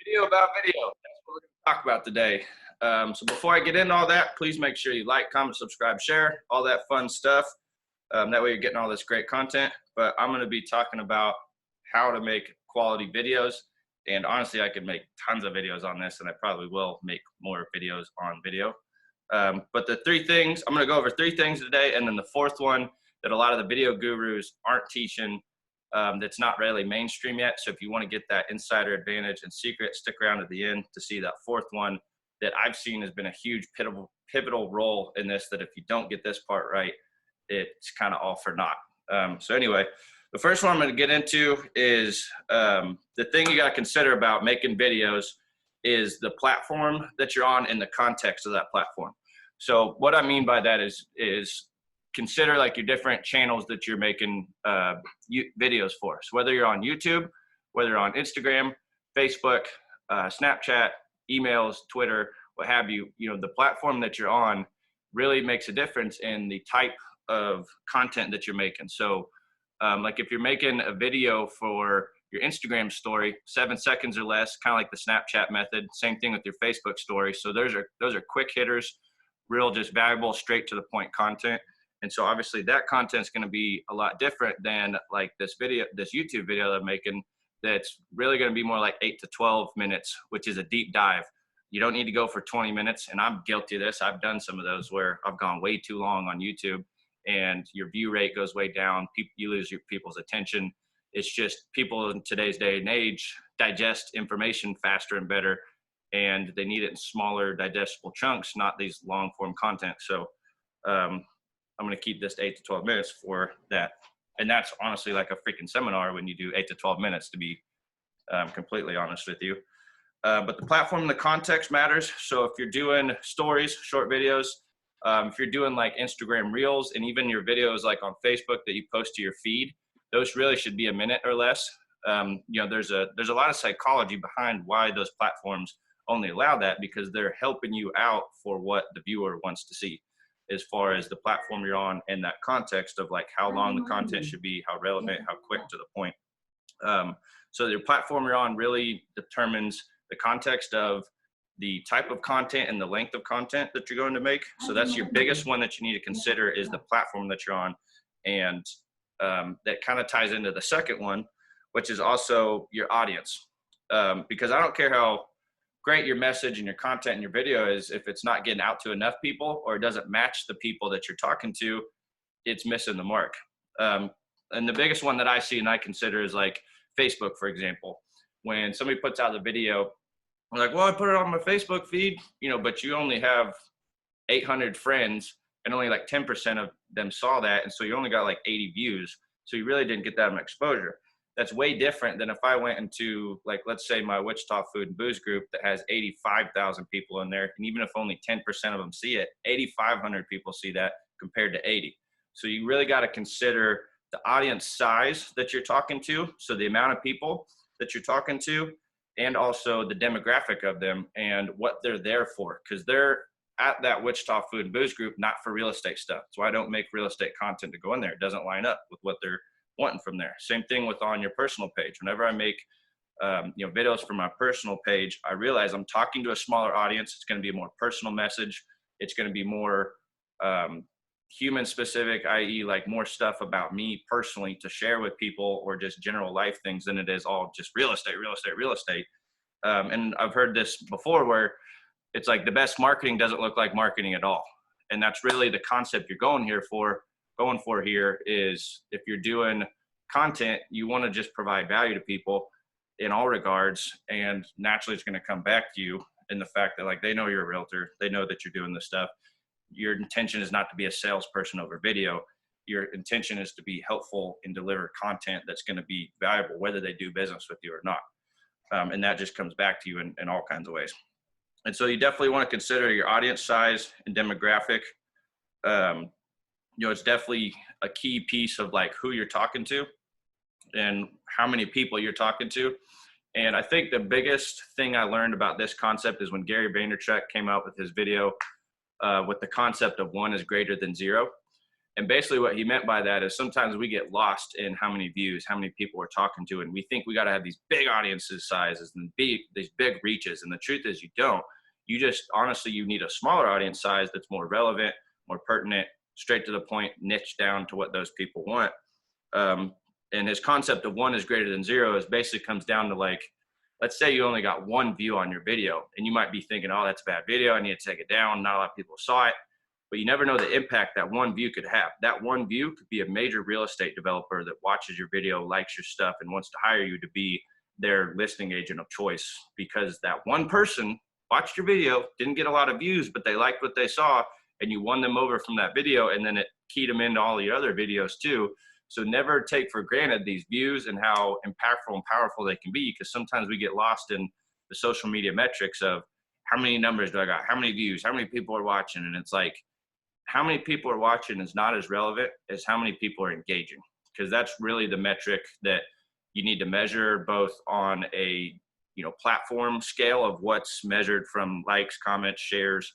Video about video. That's what we're going to talk about today. So before I get into all that, please make sure you like, comment, subscribe, share, all that fun stuff. That way you're getting all this great content. But I'm going to be talking about how to make quality videos. And honestly, I could make tons of videos on this, and I probably will make more videos on video. But the three things, I'm going to go over three things today. And then the fourth one that a lot of the video gurus aren't teaching, that's not really mainstream yet. So if you want to get that insider advantage and secret, stick around to the end to see that fourth one that I've seen has been a huge pivotal role in this, that if you don't get this part right, it's kind of all for naught. So anyway, the first one I'm going to get into is the thing you got to consider about making videos is the platform that you're on and the context of that platform. So what I mean by that is consider like your different channels that you're making videos for. So whether you're on YouTube, whether you're on Instagram, Facebook, Snapchat, emails, Twitter, what have you, the platform that you're on really makes a difference in the type of content that you're making. So like if you're making a video for your Instagram story, 7 seconds or less, kind of like the Snapchat method, same thing with your Facebook story. So those are quick hitters, real just valuable, straight to the point content. And so obviously that content is going to be a lot different than like this YouTube video that I'm making, that's really going to be more like 8 to 12 minutes, which is a deep dive. You don't need to go for 20 minutes. And I'm guilty of this. I've done some of those where I've gone way too long on YouTube and your view rate goes way down. You lose your people's attention. It's just people in today's day and age digest information faster and better, and they need it in smaller digestible chunks, not these long form content. So, I'm going to keep this to 8 to 12 minutes for that. And that's honestly like a freaking seminar when you do 8 to 12 minutes, to be completely honest with you. But the platform and the context matters. So if you're doing stories, short videos, if you're doing like Instagram reels, and even your videos like on Facebook that you post to your feed, those really should be a minute or less. There's a lot of psychology behind why those platforms only allow that, because they're helping you out for what the viewer wants to see, as far as the platform you're on and that context of like how long the content should be, how relevant, how quick to the point. So your platform you're on really determines the context of the type of content and the length of content that you're going to make. So that's your biggest one that you need to consider, is the platform that you're on. And that kind of ties into the second one, which is also your audience. Because I don't care how great your message and your content and your video is, if it's not getting out to enough people, or it doesn't match the people that you're talking to, it's missing the mark. And the biggest one that I see and I consider is like Facebook, for example. When somebody puts out the video, I'm like, well, I put it on my Facebook feed, but you only have 800 friends and only like 10% of them saw that. And so you only got like 80 views. So you really didn't get that much exposure. That's way different than if I went into, like, let's say my Wichita food and booze group that has 85,000 people in there. And even if only 10% of them see it, 8,500 people see that compared to 80. So you really got to consider the audience size that you're talking to. So the amount of people that you're talking to, and also the demographic of them and what they're there for. Because they're at that Wichita food and booze group, not for real estate stuff. So I don't make real estate content to go in there. It doesn't line up with what they're wanting from there. Same thing with on your personal page. Whenever I make videos for my personal page, I realize I'm talking to a smaller audience. It's going to be a more personal message. It's going to be more human specific, i.e. like more stuff about me personally to share with people, or just general life things, than it is all just real estate. And I've heard this before where it's like the best marketing doesn't look like marketing at all. And that's really the concept you're going for here is, if you're doing content, you want to just provide value to people in all regards, and naturally it's going to come back to you in the fact that like they know you're a realtor, they know that you're doing this stuff. Your intention is not to be a salesperson over video. Your intention is to be helpful and deliver content that's going to be valuable, whether they do business with you or not. And that just comes back to you in all kinds of ways. And so you definitely want to consider your audience size and demographic. It's definitely a key piece of like who you're talking to and how many people you're talking to. And I think the biggest thing I learned about this concept is when Gary Vaynerchuk came out with his video with the concept of 1 is greater than 0. And basically what he meant by that is sometimes we get lost in how many views, how many people we're talking to, and we think we got to have these big audiences sizes and these big reaches. And the truth is you don't. You just, honestly, you need a smaller audience size that's more relevant, more pertinent, straight to the point, niche down to what those people want. And his concept of 1 is greater than 0 is basically comes down to, like, let's say you only got 1 view on your video, and you might be thinking, oh, that's a bad video, I need to take it down. Not a lot of people saw it. But you never know the impact that 1 view could have. That 1 view could be a major real estate developer that watches your video, likes your stuff, and wants to hire you to be their listing agent of choice, because that one person watched your video, didn't get a lot of views, but they liked what they saw, and you won them over from that video, and then it keyed them into all the other videos too. So never take for granted these views and how impactful and powerful they can be, because sometimes we get lost in the social media metrics of how many numbers do I got, how many views, how many people are watching, and it's like, how many people are watching is not as relevant as how many people are engaging, because that's really the metric that you need to measure, both on a platform scale of what's measured from likes, comments, shares,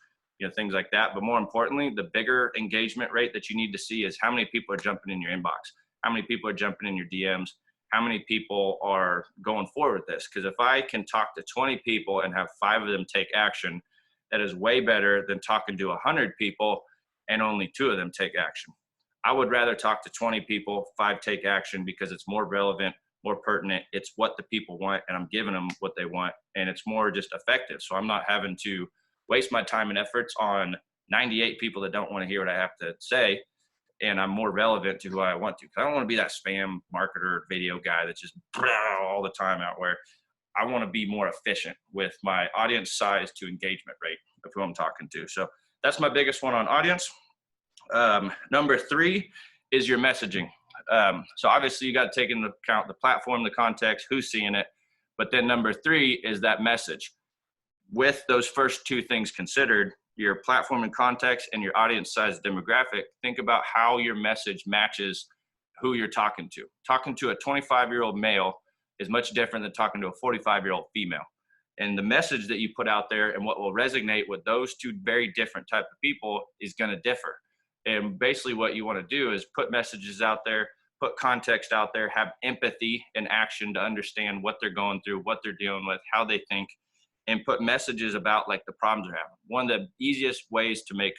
things like that. But more importantly, the bigger engagement rate that you need to see is how many people are jumping in your inbox, how many people are jumping in your DMs, how many people are going forward with this. Because if I can talk to 20 people and have 5 of them take action, that is way better than talking to 100 people and only 2 of them take action. I would rather talk to 20 people, 5 take action, because it's more relevant, more pertinent. It's what the people want, and I'm giving them what they want, and it's more just effective. So I'm not having to waste my time and efforts on 98 people that don't want to hear what I have to say, and I'm more relevant to who I want to. Because I don't want to be that spam marketer video guy that's just all the time out, where I want to be more efficient with my audience size to engagement rate of who I'm talking to. So that's my biggest one on audience. Number 3 is your messaging. So obviously you got to take into account the platform, the context, who's seeing it. But then number 3 is that message. With those first 2 things considered, your platform and context and your audience size demographic, think about how your message matches who you're talking to. Talking to a 25-year-old male is much different than talking to a 45-year-old female. And the message that you put out there and what will resonate with those 2 very different type of people is going to differ. And basically what you want to do is put messages out there, put context out there, have empathy and action to understand what they're going through, what they're dealing with, how they think, and put messages about, like, the problems they're having. One of the easiest ways to make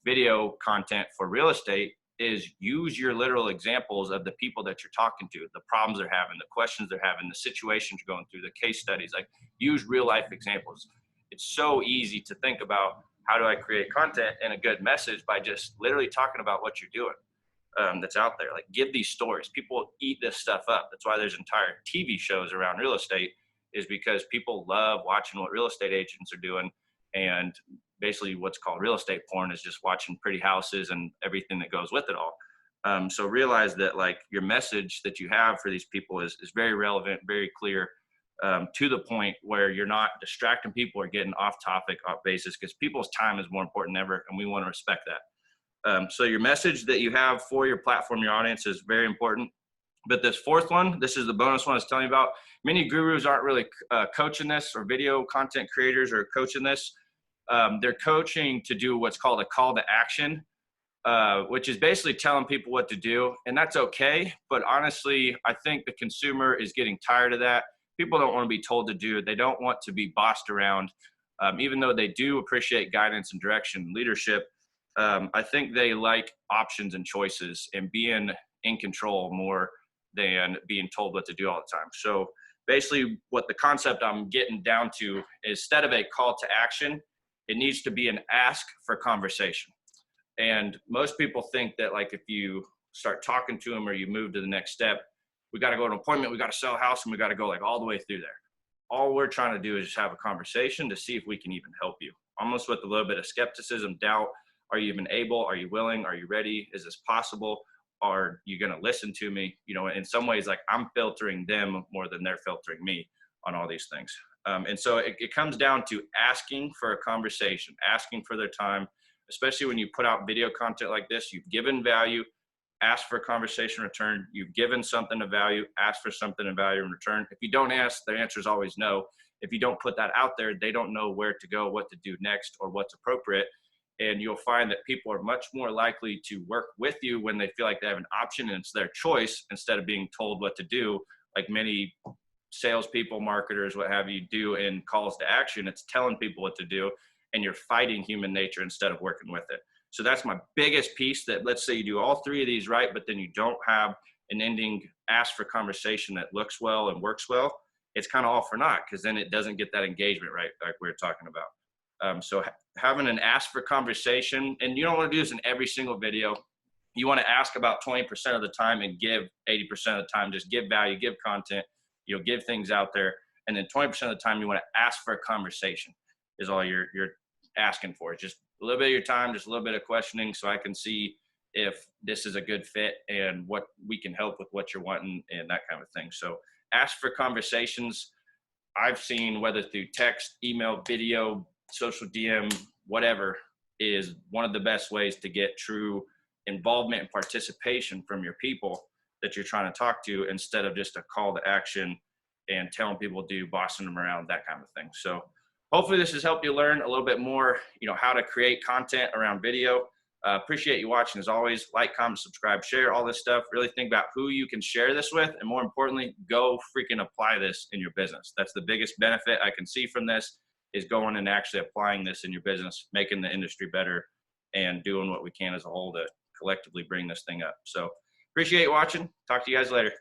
video content for real estate is use your literal examples of the people that you're talking to, the problems they're having, the questions they're having, the situations you're going through, the case studies. Like, use real life examples. It's so easy to think about, how do I create content and a good message by just literally talking about what you're doing that's out there. Like, give these stories. People eat this stuff up. That's why there's entire TV shows around real estate, is because people love watching what real estate agents are doing. And basically what's called real estate porn is just watching pretty houses and everything that goes with it all. So realize that, like, your message that you have for these people is very relevant, very clear, to the point where you're not distracting people or getting off topic, off basis, because people's time is more important than ever, and we want to respect that. So your message that you have for your platform, your audience, is very important. But this 4th one, this is the bonus one I was telling you about. Many gurus aren't really coaching this, or video content creators are coaching this. They're coaching to do what's called a call to action, which is basically telling people what to do. And that's okay. But honestly, I think the consumer is getting tired of that. People don't want to be told to do it. They don't want to be bossed around. Even though they do appreciate guidance and direction and leadership, I think they like options and choices and being in control more than being told what to do all the time. So basically what the concept I'm getting down to is, instead of a call to action, it needs to be an ask for conversation. And most people think that, like, if you start talking to them or you move to the next step, we got to go to an appointment, we got to sell a house, and we got to go, like, all the way through there. All we're trying to do is just have a conversation to see if we can even help you, almost with a little bit of skepticism, doubt. Are you even able? Are you willing? Are you ready? Is this possible? Are you going to listen to me? In some ways, like, I'm filtering them more than they're filtering me on all these things. And so it comes down to asking for a conversation, asking for their time, especially when you put out video content like this. You've given value, ask for a conversation in return. You've given something of value, ask for something of value in return. If you don't ask, their answer is always no. If you don't put that out there, they don't know where to go, what to do next, or what's appropriate. And you'll find that people are much more likely to work with you when they feel like they have an option and it's their choice instead of being told what to do, like many salespeople, marketers, what have you, do in calls to action. It's telling people what to do, and you're fighting human nature instead of working with it. So that's my biggest piece, that let's say you do all three of these right, but then you don't have an ending ask for conversation that looks well and works well. It's kind of all for naught, because then it doesn't get that engagement right, like we were talking about. So having an ask for conversation, and you don't want to do this in every single video. You want to ask about 20% of the time and give 80% of the time. Just give value, give content, give things out there. And then 20% of the time you want to ask for a conversation is all you're asking for. Just a little bit of your time, just a little bit of questioning, so I can see if this is a good fit and what we can help with what you're wanting and that kind of thing. So ask for conversations. I've seen, whether through text, email, video, social DM, whatever, is one of the best ways to get true involvement and participation from your people that you're trying to talk to, instead of just a call to action and telling people to do, bossing them around, that kind of thing. So hopefully this has helped you learn a little bit more, how to create content around video. Appreciate you watching. As always, like, comment, subscribe, share, all this stuff. Really think about who you can share this with, and more importantly, go freaking apply this in your business. That's the biggest benefit I can see from this, is going and actually applying this in your business, making the industry better, and doing what we can as a whole to collectively bring this thing up. So appreciate you watching. Talk to you guys later.